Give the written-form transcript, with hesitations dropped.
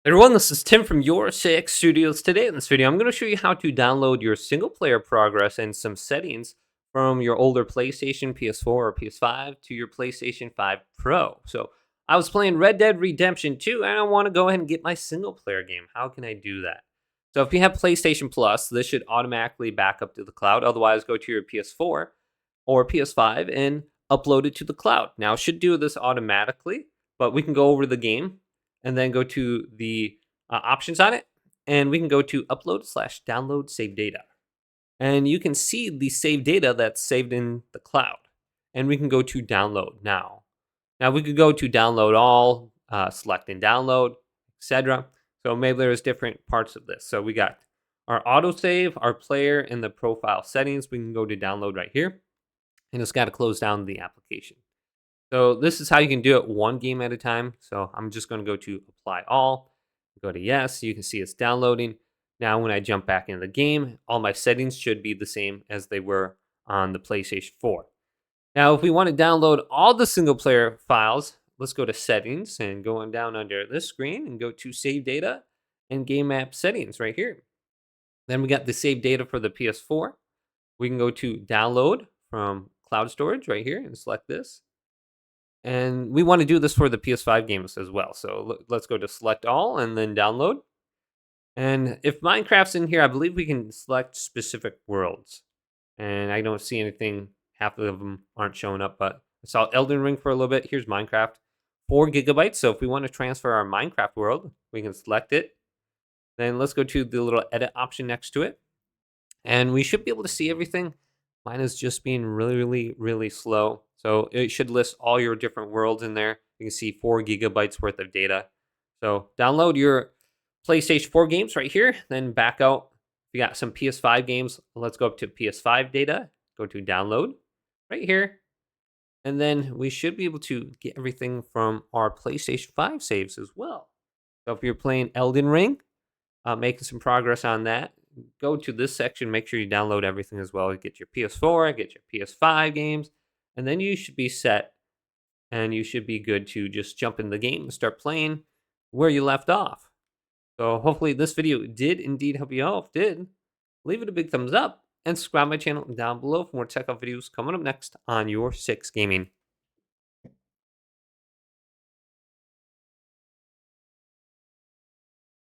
Everyone, this is Tim from Your Six Studios. Today in this video, I'm going to show you how to download your single player progress and some settings from your older PlayStation, PS4, or PS5 to your PlayStation 5 Pro. So I was playing Red Dead Redemption 2 and I want to go ahead and get my single player game. How can I do that? So if you have PlayStation Plus, this should automatically back up to the cloud. Otherwise, go to your PS4 or PS5 and upload it to the cloud. Now, it should do this automatically, but we can go over the game and then go to the options on it, and we can go to upload/download save data. And you can see the save data that's saved in the cloud. And we can go to download now. Now we could go to download all, select and download, etc. So maybe there's different parts of this. So we got our autosave, our player, and the profile settings. We can go to download right here, and it's got to close down the application. So this is how you can do it one game at a time. So I'm just going to go to apply all, go to yes. You can see it's downloading. Now when I jump back into the game, all my settings should be the same as they were on the PlayStation 4. Now if we want to download all the single player files, let's go to settings and go on down under this screen and go to save data and game app settings right here. Then we got the save data for the PS4. We can go to download from cloud storage right here and select this. And we want to do this for the PS5 games as well. So let's go to select all and then download. And if Minecraft's in here, I believe we can select specific worlds. And I don't see anything, half of them aren't showing up, but I saw Elden Ring for a little bit. Here's Minecraft, 4 gigabytes. So if we want to transfer our Minecraft world, we can select it. Then let's go to the little edit option next to it. And we should be able to see everything. Mine is just being really slow. So it should list all your different worlds in there. You can see 4 gigabytes worth of data. So download your PlayStation 4 games right here, then back out. If you got some PS5 games, let's go up to PS5 data, go to download right here. And then we should be able to get everything from our PlayStation 5 saves as well. So if you're playing Elden Ring, making some progress on that, go to this section, make sure you download everything as well. Get your PS4, get your PS5 games, and then you should be set and you should be good to just jump in the game and start playing where you left off. So hopefully this video did indeed help you out. If it did, leave it a big thumbs up and subscribe to my channel down below for more tech videos coming up next on Your Six Gaming.